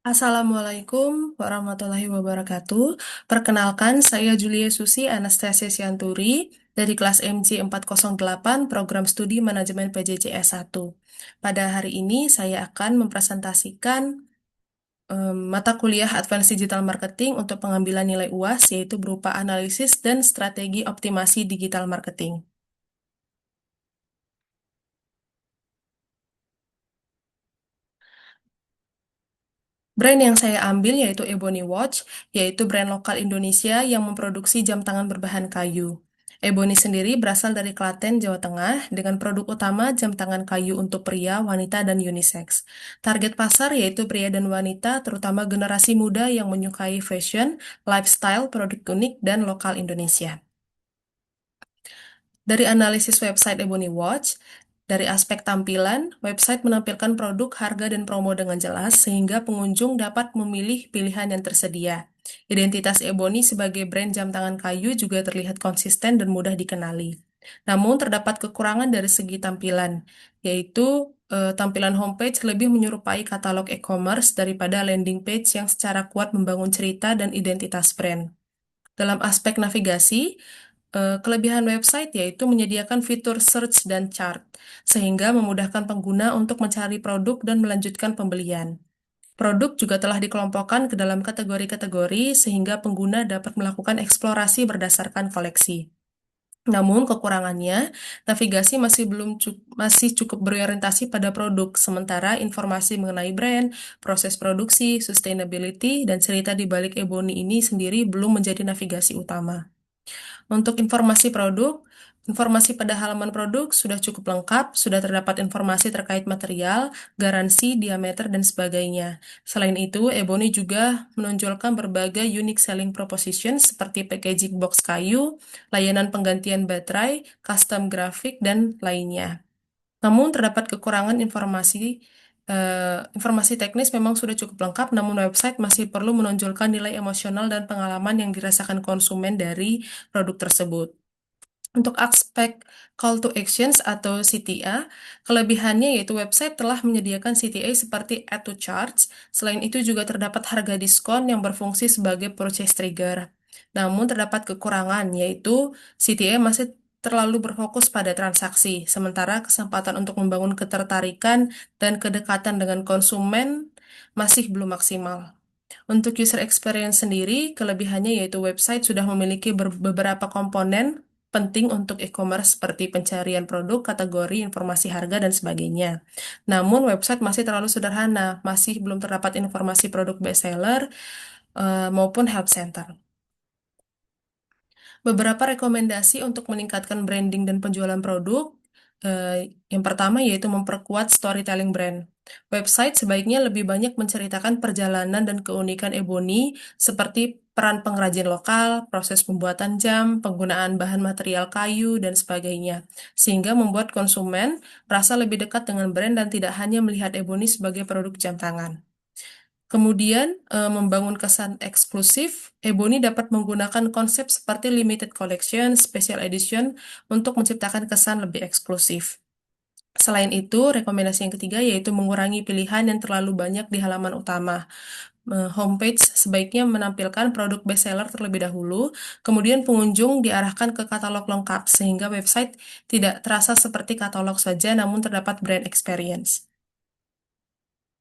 Assalamualaikum warahmatullahi wabarakatuh. Perkenalkan, saya Julia Susi Anastasia Sianturi dari kelas MJ 408 Program Studi Manajemen PJJS 1. Pada hari ini saya akan mempresentasikan mata kuliah Advanced Digital Marketing untuk pengambilan nilai UAS, yaitu berupa analisis dan strategi optimasi digital marketing. Brand yang saya ambil yaitu Ebony Watch, yaitu brand lokal Indonesia yang memproduksi jam tangan berbahan kayu. Ebony sendiri berasal dari Klaten, Jawa Tengah, dengan produk utama jam tangan kayu untuk pria, wanita, dan unisex. Target pasar yaitu pria dan wanita, terutama generasi muda yang menyukai fashion, lifestyle, produk unik, dan lokal Indonesia. Dari analisis website Ebony Watch, dari aspek tampilan, website menampilkan produk, harga, dan promo dengan jelas sehingga pengunjung dapat memilih pilihan yang tersedia. Identitas Ebony sebagai brand jam tangan kayu juga terlihat konsisten dan mudah dikenali. Namun terdapat kekurangan dari segi tampilan, yaitu tampilan homepage lebih menyerupai katalog e-commerce daripada landing page yang secara kuat membangun cerita dan identitas brand. Dalam aspek navigasi, kelebihan website yaitu menyediakan fitur search dan chart, sehingga memudahkan pengguna untuk mencari produk dan melanjutkan pembelian. Produk juga telah dikelompokkan ke dalam kategori-kategori sehingga pengguna dapat melakukan eksplorasi berdasarkan koleksi. Namun kekurangannya, navigasi masih cukup berorientasi pada produk, sementara informasi mengenai brand, proses produksi, sustainability, dan cerita di balik Ebony ini sendiri belum menjadi navigasi utama. Untuk informasi produk, informasi pada halaman produk sudah cukup lengkap, sudah terdapat informasi terkait material, garansi, diameter, dan sebagainya. Selain itu, Ebony juga menonjolkan berbagai unique selling proposition seperti packaging box kayu, layanan penggantian baterai, custom grafik, dan lainnya. Namun terdapat kekurangan informasi teknis memang sudah cukup lengkap, namun website masih perlu menonjolkan nilai emosional dan pengalaman yang dirasakan konsumen dari produk tersebut. Untuk aspek call to actions atau CTA, kelebihannya yaitu website telah menyediakan CTA seperti add to charts. Selain itu juga terdapat harga diskon yang berfungsi sebagai purchase trigger. Namun terdapat kekurangan yaitu CTA masih terlalu berfokus pada transaksi, sementara kesempatan untuk membangun ketertarikan dan kedekatan dengan konsumen masih belum maksimal. Untuk user experience sendiri, kelebihannya yaitu website sudah memiliki beberapa komponen penting untuk e-commerce seperti pencarian produk, kategori, informasi harga, dan sebagainya. Namun, website masih terlalu sederhana, masih belum terdapat informasi produk bestseller maupun help center. Beberapa rekomendasi untuk meningkatkan branding dan penjualan produk. Yang pertama yaitu memperkuat storytelling brand. Website sebaiknya lebih banyak menceritakan perjalanan dan keunikan Ebony seperti peran pengrajin lokal, proses pembuatan jam, penggunaan bahan material kayu, dan sebagainya. Sehingga membuat konsumen merasa lebih dekat dengan brand dan tidak hanya melihat Ebony sebagai produk jam tangan. Kemudian, membangun kesan eksklusif, Ebony dapat menggunakan konsep seperti limited collection, special edition untuk menciptakan kesan lebih eksklusif. Selain itu, rekomendasi yang ketiga yaitu mengurangi pilihan yang terlalu banyak di halaman utama. Homepage sebaiknya menampilkan produk bestseller terlebih dahulu, kemudian pengunjung diarahkan ke katalog lengkap sehingga website tidak terasa seperti katalog saja namun terdapat brand experience.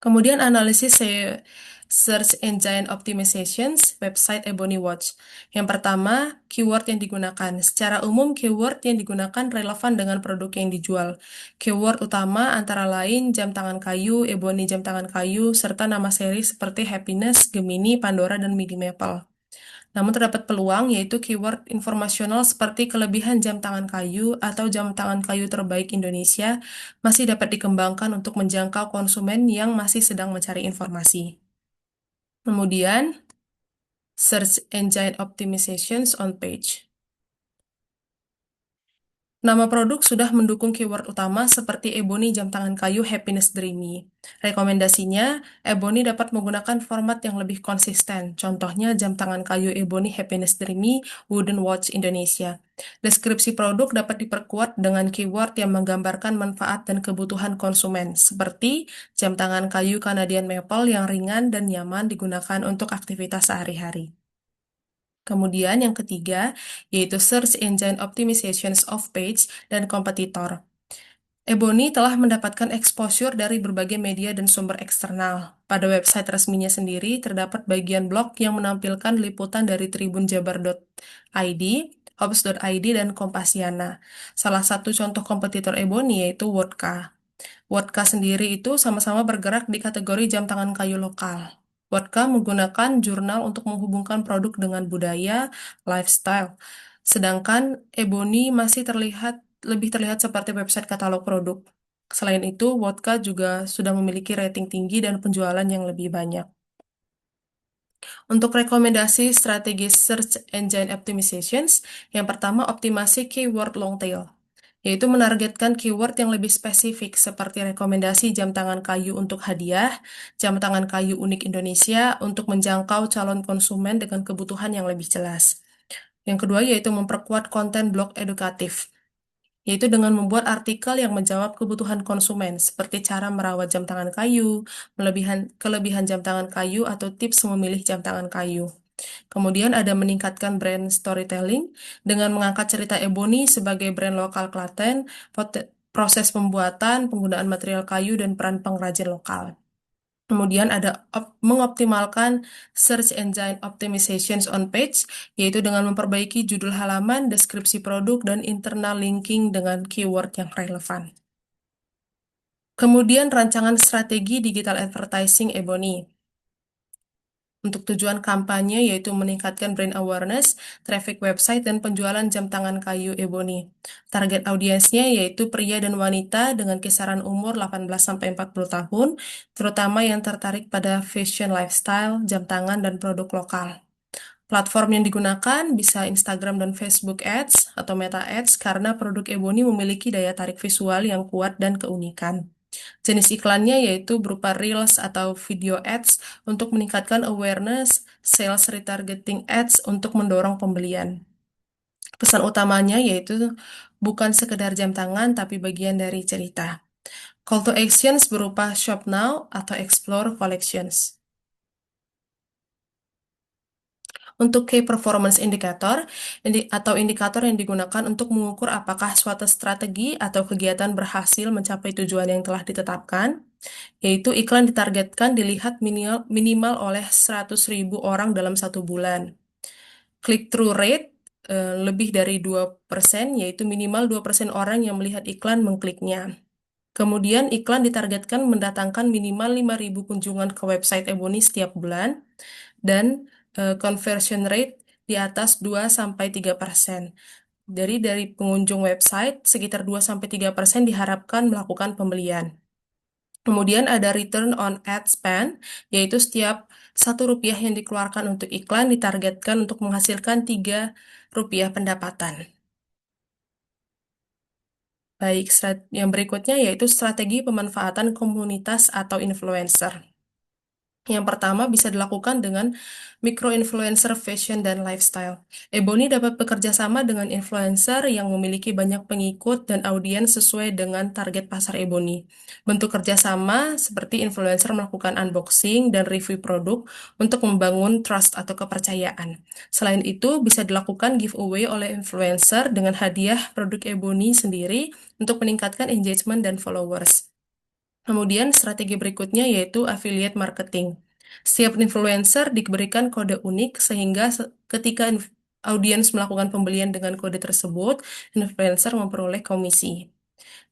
Kemudian analisis Search Engine Optimizations website Ebony Watch. Yang pertama, keyword yang digunakan. Secara umum, keyword yang digunakan relevan dengan produk yang dijual. Keyword utama antara lain jam tangan kayu, Ebony jam tangan kayu, serta nama seri seperti Happiness, Gemini, Pandora, dan Midi Maple. Namun terdapat peluang yaitu keyword informasional seperti kelebihan jam tangan kayu atau jam tangan kayu terbaik Indonesia masih dapat dikembangkan untuk menjangkau konsumen yang masih sedang mencari informasi. Kemudian, Search Engine Optimizations on Page. Nama produk sudah mendukung keyword utama seperti Ebony jam tangan kayu Happiness Dreamy. Rekomendasinya, Ebony dapat menggunakan format yang lebih konsisten. Contohnya jam tangan kayu Ebony Happiness Dreamy Wooden Watch Indonesia. Deskripsi produk dapat diperkuat dengan keyword yang menggambarkan manfaat dan kebutuhan konsumen, seperti jam tangan kayu Canadian Maple yang ringan dan nyaman digunakan untuk aktivitas sehari-hari. Kemudian yang ketiga, yaitu Search Engine Optimizations of Page dan kompetitor. Ebony telah mendapatkan exposure dari berbagai media dan sumber eksternal. Pada website resminya sendiri, terdapat bagian blog yang menampilkan liputan dari tribunjabar.id, Hops.id, dan Kompasiana. Salah satu contoh kompetitor Ebony yaitu Wodka. Wodka sendiri itu sama-sama bergerak di kategori jam tangan kayu lokal. Wodka menggunakan jurnal untuk menghubungkan produk dengan budaya, lifestyle. Sedangkan Ebony masih lebih terlihat seperti website katalog produk. Selain itu, Wodka juga sudah memiliki rating tinggi dan penjualan yang lebih banyak. Untuk rekomendasi strategi Search Engine Optimizations, yang pertama optimasi keyword long tail, yaitu menargetkan keyword yang lebih spesifik seperti rekomendasi jam tangan kayu untuk hadiah, jam tangan kayu unik Indonesia untuk menjangkau calon konsumen dengan kebutuhan yang lebih jelas. Yang kedua yaitu memperkuat konten blog edukatif, yaitu dengan membuat artikel yang menjawab kebutuhan konsumen seperti cara merawat jam tangan kayu, kelebihan jam tangan kayu, atau tips memilih jam tangan kayu. Kemudian ada meningkatkan brand storytelling dengan mengangkat cerita Ebony sebagai brand lokal Klaten, proses pembuatan, penggunaan material kayu, dan peran pengrajin lokal. Kemudian ada mengoptimalkan search engine optimizations on page, yaitu dengan memperbaiki judul halaman, deskripsi produk, dan internal linking dengan keyword yang relevan. Kemudian rancangan strategi digital advertising Ebony. Untuk tujuan kampanye yaitu meningkatkan brand awareness, traffic website, dan penjualan jam tangan kayu Ebony. Target audiensnya yaitu pria dan wanita dengan kisaran umur 18-40 tahun, terutama yang tertarik pada fashion lifestyle, jam tangan, dan produk lokal. Platform yang digunakan bisa Instagram dan Facebook Ads atau Meta Ads karena produk Ebony memiliki daya tarik visual yang kuat dan keunikan. Jenis iklannya yaitu berupa Reels atau video ads untuk meningkatkan awareness, sales retargeting ads untuk mendorong pembelian. Pesan utamanya yaitu bukan sekedar jam tangan tapi bagian dari cerita. Call to actions berupa shop now atau explore collections. Untuk Key Performance Indicator atau indikator yang digunakan untuk mengukur apakah suatu strategi atau kegiatan berhasil mencapai tujuan yang telah ditetapkan, yaitu iklan ditargetkan dilihat minimal oleh 100.000 orang dalam 1 bulan. Click-through rate lebih dari 2%, yaitu minimal 2% orang yang melihat iklan mengkliknya. Kemudian iklan ditargetkan mendatangkan minimal 5.000 kunjungan ke website Ebony setiap bulan, dan conversion rate di atas 2-3%. Dari pengunjung website, sekitar 2-3% diharapkan melakukan pembelian. Kemudian ada return on ad spend, yaitu setiap Rp1 yang dikeluarkan untuk iklan ditargetkan untuk menghasilkan Rp3 pendapatan. Baik, yang berikutnya yaitu strategi pemanfaatan komunitas atau influencer. Yang pertama bisa dilakukan dengan micro-influencer fashion dan lifestyle. Ebony dapat bekerja sama dengan influencer yang memiliki banyak pengikut dan audiens sesuai dengan target pasar Ebony. Bentuk kerjasama seperti influencer melakukan unboxing dan review produk untuk membangun trust atau kepercayaan. Selain itu, bisa dilakukan giveaway oleh influencer dengan hadiah produk Ebony sendiri untuk meningkatkan engagement dan followers. Kemudian strategi berikutnya yaitu affiliate marketing. Setiap influencer diberikan kode unik sehingga ketika audiens melakukan pembelian dengan kode tersebut, influencer memperoleh komisi.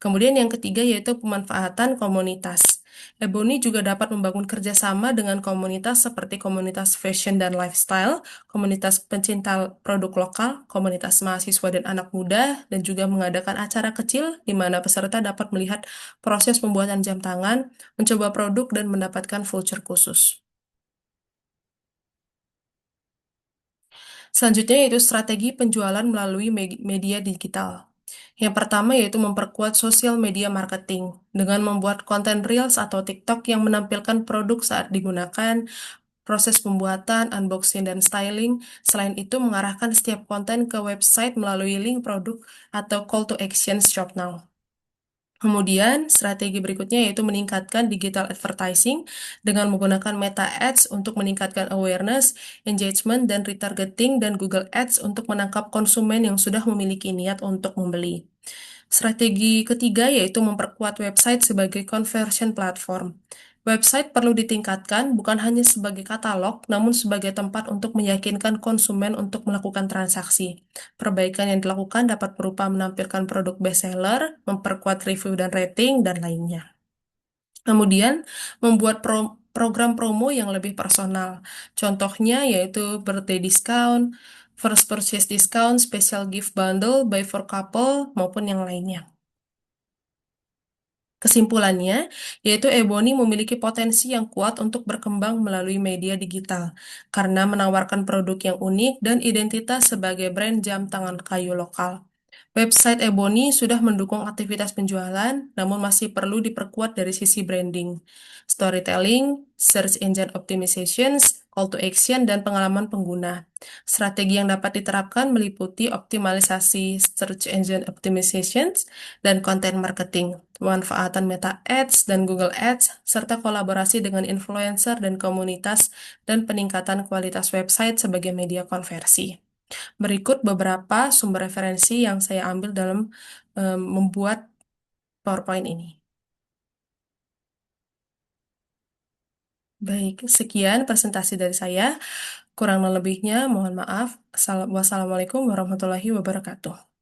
Kemudian yang ketiga yaitu pemanfaatan komunitas. Ebony juga dapat membangun kerjasama dengan komunitas seperti komunitas fashion dan lifestyle, komunitas pencinta produk lokal, komunitas mahasiswa dan anak muda, dan juga mengadakan acara kecil di mana peserta dapat melihat proses pembuatan jam tangan, mencoba produk, dan mendapatkan voucher khusus. Selanjutnya yaitu strategi penjualan melalui media digital. Yang pertama yaitu memperkuat sosial media marketing dengan membuat konten Reels atau TikTok yang menampilkan produk saat digunakan, proses pembuatan, unboxing, dan styling. Selain itu, mengarahkan setiap konten ke website melalui link produk atau call to action Shop Now. Kemudian, strategi berikutnya yaitu meningkatkan digital advertising dengan menggunakan Meta Ads untuk meningkatkan awareness, engagement, dan retargeting, dan Google Ads untuk menangkap konsumen yang sudah memiliki niat untuk membeli. Strategi ketiga yaitu memperkuat website sebagai conversion platform. Website perlu ditingkatkan bukan hanya sebagai katalog, namun sebagai tempat untuk meyakinkan konsumen untuk melakukan transaksi. Perbaikan yang dilakukan dapat berupa menampilkan produk bestseller, memperkuat review dan rating, dan lainnya. Kemudian, membuat program promo yang lebih personal. Contohnya yaitu birthday discount, first purchase discount, special gift bundle, buy for couple, maupun yang lainnya. Kesimpulannya, yaitu Ebony memiliki potensi yang kuat untuk berkembang melalui media digital karena menawarkan produk yang unik dan identitas sebagai brand jam tangan kayu lokal. Website Ebony sudah mendukung aktivitas penjualan, namun masih perlu diperkuat dari sisi branding, storytelling, search engine optimizations, call to action, dan pengalaman pengguna. Strategi yang dapat diterapkan meliputi optimalisasi search engine optimizations dan konten marketing, pemanfaatan Meta Ads dan Google Ads, serta kolaborasi dengan influencer dan komunitas, dan peningkatan kualitas website sebagai media konversi. Berikut beberapa sumber referensi yang saya ambil dalam membuat PowerPoint ini. Baik, sekian presentasi dari saya. Kurang lebihnya, mohon maaf. Wassalamualaikum warahmatullahi wabarakatuh.